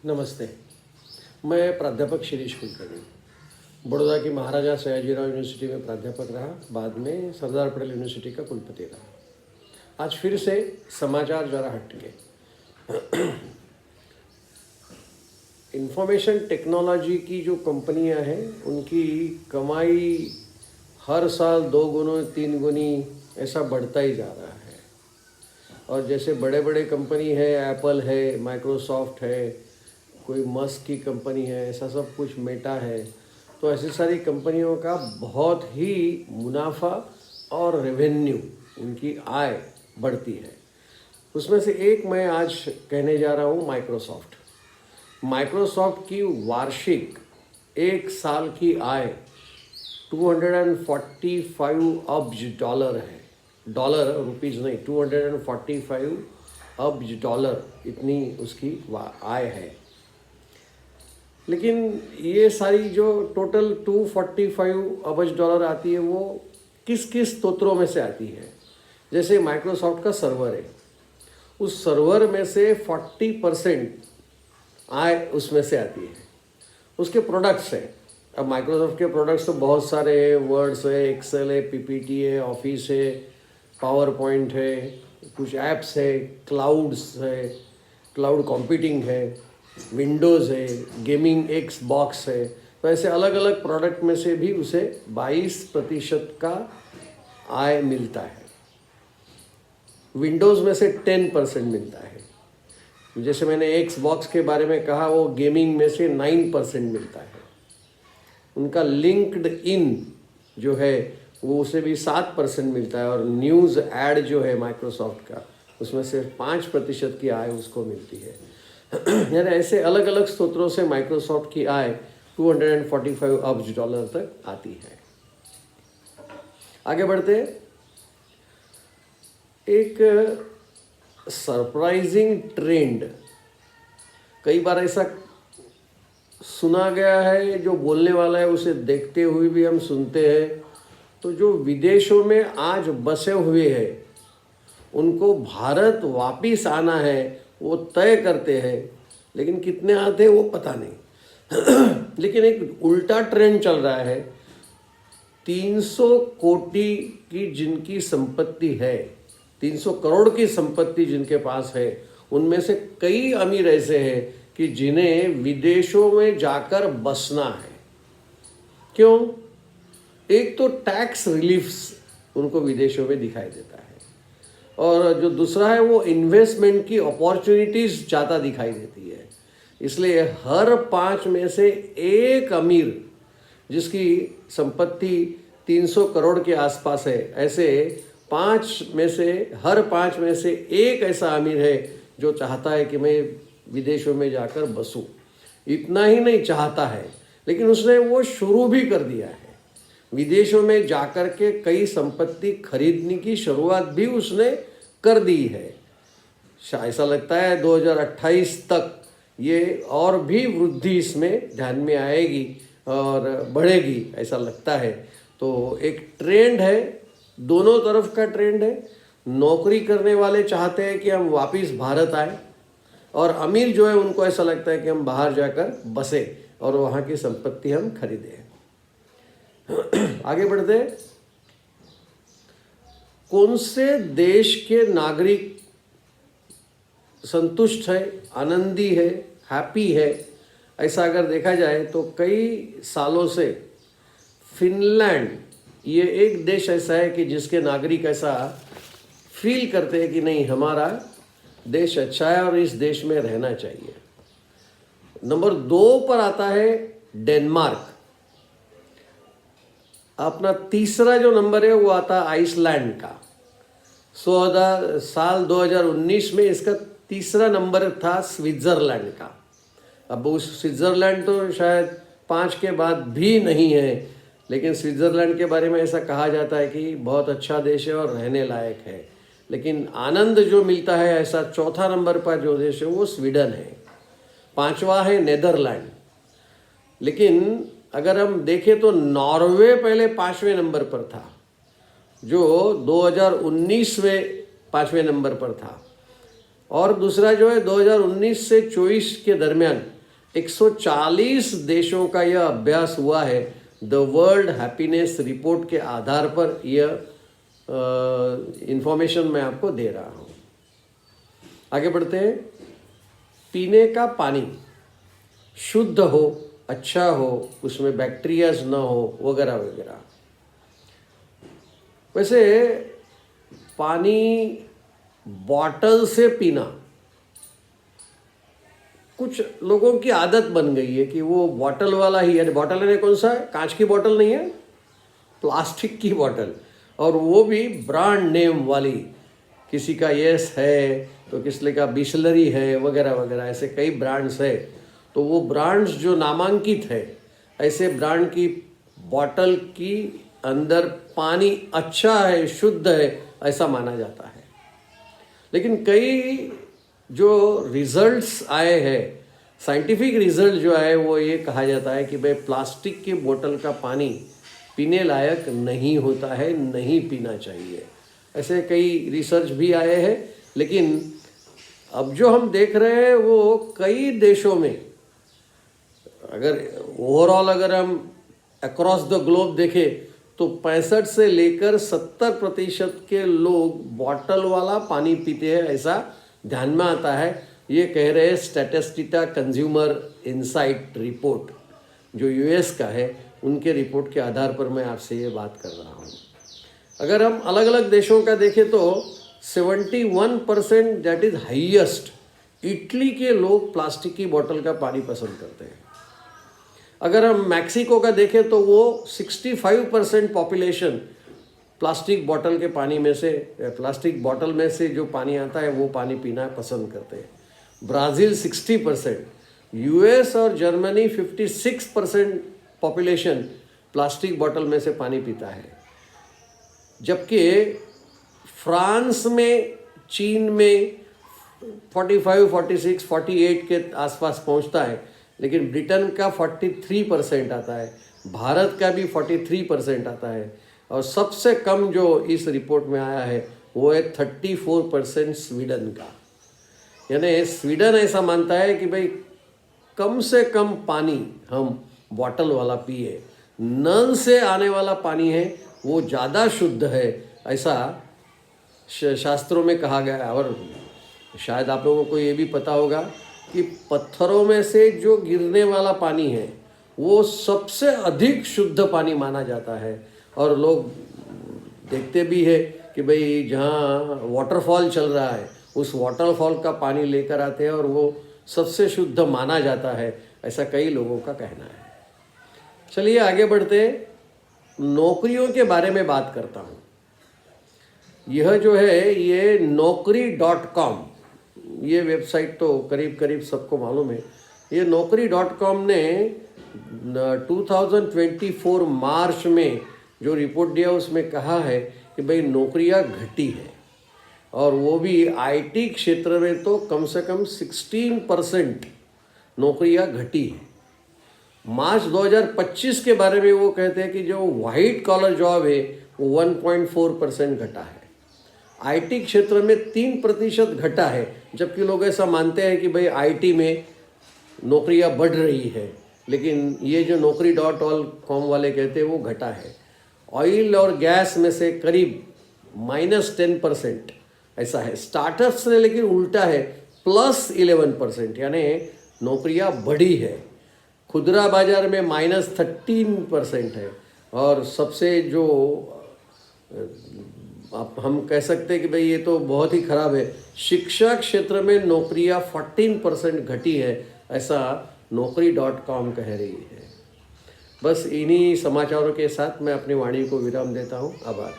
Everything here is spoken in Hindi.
नमस्ते। मैं प्राध्यापक शिरीष कुलकर्णी बड़ौदा की महाराजा सयाजीराव यूनिवर्सिटी में प्राध्यापक रहा, बाद में सरदार पटेल यूनिवर्सिटी का कुलपति रहा। आज फिर से समाचार जरा हटके इंफॉर्मेशन टेक्नोलॉजी की जो कंपनियां हैं उनकी कमाई हर साल 2 गुनी 3 गुनी ऐसा बढ़ता ही जा रहा है। और जैसे बड़े बड़े कंपनी है, एप्पल है, माइक्रोसॉफ्ट है, कोई मस्क की कंपनी है, ऐसा सब कुछ, मेटा है, तो ऐसी सारी कंपनियों का बहुत ही मुनाफा और रेवेन्यू, उनकी आय बढ़ती है। उसमें से एक मैं आज कहने जा रहा हूँ माइक्रोसॉफ्ट की वार्षिक एक साल की आय 245 अब्ज डॉलर है। डॉलर, रुपीज़ नहीं, 245 अब्ज डॉलर इतनी उसकी आय है। लेकिन ये सारी जो टोटल 245 अब्ज डॉलर आती है वो किस किस स्रोतों में से आती है। जैसे माइक्रोसॉफ्ट का सर्वर है, उस सर्वर में से 40% आय उसमें से आती है। उसके प्रोडक्ट्स हैं। अब माइक्रोसॉफ्ट के प्रोडक्ट्स तो बहुत सारे हैं, वर्ड्स है, एक्सेल है, पीपीटी है, ऑफिस है, पावर पॉइंट है, कुछ ऐप्स है, क्लाउड्स है, क्लाउड कंप्यूटिंग है, विंडोज़ है, गेमिंग एक्स बॉक्स है। तो ऐसे अलग अलग प्रोडक्ट में से भी उसे 22% का आय मिलता है। विंडोज़ में से 10% मिलता है। जैसे मैंने एक्स बॉक्स के बारे में कहा, वो गेमिंग में से 9% मिलता है। उनका लिंक्ड इन जो है वो उसे भी 7% मिलता है। और न्यूज़ ऐड जो है माइक्रोसॉफ्ट का, उसमें से 5% की आय उसको मिलती है। यानी ऐसे अलग अलग स्रोतों से माइक्रोसॉफ्ट की आय 245 अब्ज डॉलर तक आती है। आगे बढ़ते, एक सरप्राइजिंग ट्रेंड कई बार ऐसा सुना गया है, जो बोलने वाला है उसे देखते हुए भी हम सुनते हैं। तो जो विदेशों में आज बसे हुए हैं उनको भारत वापिस आना है, वो तय करते हैं, लेकिन कितने आते हैं वो पता नहीं। लेकिन एक उल्टा ट्रेंड चल रहा है। 300 कोटि की जिनकी संपत्ति है, 300 करोड़ की संपत्ति जिनके पास है, उनमें से कई अमीर ऐसे हैं कि जिन्हें विदेशों में जाकर बसना है। क्यों? एक तो टैक्स रिलीफ्स उनको विदेशों में दिखाई देता है, और जो दूसरा है वो इन्वेस्टमेंट की अपॉर्चुनिटीज़ ज़्यादा दिखाई देती है। इसलिए हर 5 में से एक अमीर जिसकी संपत्ति 300 करोड़ के आसपास है, ऐसे हर 5 में से एक ऐसा अमीर है जो चाहता है कि मैं विदेशों में जाकर बसूं। इतना ही नहीं चाहता है, लेकिन उसने वो शुरू भी कर दिया है। विदेशों में जाकर के कई संपत्ति खरीदने की शुरुआत भी उसने कर दी है। ऐसा लगता है 2028 तक ये और भी वृद्धि इसमें ध्यान में आएगी और बढ़ेगी, ऐसा लगता है। तो एक ट्रेंड है, दोनों तरफ का ट्रेंड है। नौकरी करने वाले चाहते हैं कि हम वापस भारत आए, और अमीर जो है उनको ऐसा लगता है कि हम बाहर जाकर बसे और वहाँ की संपत्ति हम खरीदें। आगे बढ़ते, कौन से देश के नागरिक संतुष्ट है, आनंदी है, हैप्पी है? ऐसा अगर देखा जाए तो कई सालों से फिनलैंड, ये एक देश ऐसा है कि जिसके नागरिक ऐसा फील करते हैं कि नहीं, हमारा देश अच्छा है और इस देश में रहना चाहिए। नंबर 2 पर आता है डेनमार्क। अपना तीसरा जो नंबर है वो आता है आइसलैंड का। साल 2019 में इसका तीसरा नंबर था स्विट्ज़रलैंड का। अब उस स्विट्ज़रलैंड तो शायद 5 के बाद भी नहीं है, लेकिन स्विट्ज़रलैंड के बारे में ऐसा कहा जाता है कि बहुत अच्छा देश है और रहने लायक है। लेकिन आनंद जो मिलता है, ऐसा चौथा नंबर पर जो देश है वो स्वीडन है। 5वां है नेदरलैंड। लेकिन अगर हम देखें तो नॉर्वे पहले 5वें नंबर पर था, जो 2019 में 5वें नंबर पर था। और दूसरा जो है 2019 से 24 के दरमियान 140 देशों का यह अभ्यास हुआ है। द वर्ल्ड हैप्पीनेस रिपोर्ट के आधार पर यह इंफॉर्मेशन मैं आपको दे रहा हूँ। आगे बढ़ते हैं। पीने का पानी शुद्ध हो, अच्छा हो, उसमें बैक्टीरियाज न हो, वगैरह वगैरह। वैसे पानी बॉटल से पीना कुछ लोगों की आदत बन गई है कि वो बॉटल वाला ही, यानी बॉटल ने कौन सा है, कांच की बॉटल नहीं है, प्लास्टिक की बॉटल, और वो भी ब्रांड नेम वाली। किसी का यस है तो किसी का बिसलरी है, वगैरह वगैरह, ऐसे कई ब्रांड्स है। तो वो ब्रांड्स जो नामांकित है, ऐसे ब्रांड की बॉटल की अंदर पानी अच्छा है, शुद्ध है, ऐसा माना जाता है। लेकिन कई जो रिजल्ट्स आए हैं, साइंटिफिक रिजल्ट जो आए, वो ये कहा जाता है कि भाई प्लास्टिक की बोतल का पानी पीने लायक नहीं होता है, नहीं पीना चाहिए। ऐसे कई रिसर्च भी आए हैं। लेकिन अब जो हम देख रहे हैं वो कई देशों में, अगर ओवरऑल अगर हम अक्रॉस द ग्लोब देखें तो 65 से लेकर 70% के लोग बॉटल वाला पानी पीते हैं, ऐसा ध्यान में आता है। ये कह रहे हैं स्टैटिस्टिका कंज्यूमर इनसाइट रिपोर्ट, जो यूएस का है, उनके रिपोर्ट के आधार पर मैं आपसे ये बात कर रहा हूँ। अगर हम अलग अलग देशों का देखें तो 71%, दैट इज हाईएस्ट, इटली के लोग प्लास्टिक की बोतल का पानी पसंद करते हैं। अगर हम मैक्सिको का देखें तो वो 65% पॉपुलेशन प्लास्टिक बोतल के पानी में से, प्लास्टिक बोतल में से जो पानी आता है वो पानी पीना पसंद करते हैं। ब्राज़ील 60%, यूएस और जर्मनी 56% पॉपुलेशन प्लास्टिक बोतल में से पानी पीता है। जबकि फ्रांस में, चीन में 45, 46, 48 के आसपास पहुंचता है। लेकिन ब्रिटेन का 43% आता है, भारत का भी 43% आता है, और सबसे कम जो इस रिपोर्ट में आया है वो है 34% स्वीडन का। यानी स्वीडन ऐसा मानता है कि भाई कम से कम पानी हम बॉटल वाला पिए, नल से आने वाला पानी है वो ज़्यादा शुद्ध है, ऐसा शास्त्रों में कहा गया है। और शायद आप लोगों को ये भी पता होगा कि पत्थरों में से जो गिरने वाला पानी है वो सबसे अधिक शुद्ध पानी माना जाता है। और लोग देखते भी है कि भाई जहाँ वाटरफॉल चल रहा है उस वाटरफॉल का पानी लेकर आते हैं और वो सबसे शुद्ध माना जाता है, ऐसा कई लोगों का कहना है। चलिए आगे बढ़ते, नौकरियों के बारे में बात करता हूँ। यह जो है ये naukri.com, ये वेबसाइट तो करीब करीब सबको मालूम है। ये naukri.com ने 2024 मार्च में जो रिपोर्ट दिया उसमें कहा है कि भाई नौकरियां घटी है, और वो भी आईटी क्षेत्र में तो कम से कम 16% नौकरियां घटी है। मार्च 2025 के बारे में वो कहते हैं कि जो वाइट कॉलर जॉब है वो 1.4% घटा है। आईटी क्षेत्र में 3% घटा है, जबकि लोग ऐसा मानते हैं कि भाई आईटी में नौकरियां बढ़ रही है। लेकिन ये जो naukri.com वाले कहते हैं वो घटा है। ऑयल और गैस में से करीब -10% ऐसा है। स्टार्टअप्स ने लेकिन उल्टा है, +11%, यानी नौकरियां बढ़ी है। खुदरा बाजार में -13% है। और सबसे जो आप हम कह सकते हैं कि भाई ये तो बहुत ही खराब है, शिक्षा क्षेत्र में नौकरियां 14% घटी है, ऐसा naukri.com कह रही है। बस इन्हीं समाचारों के साथ मैं अपनी वाणी को विराम देता हूँ। आभार।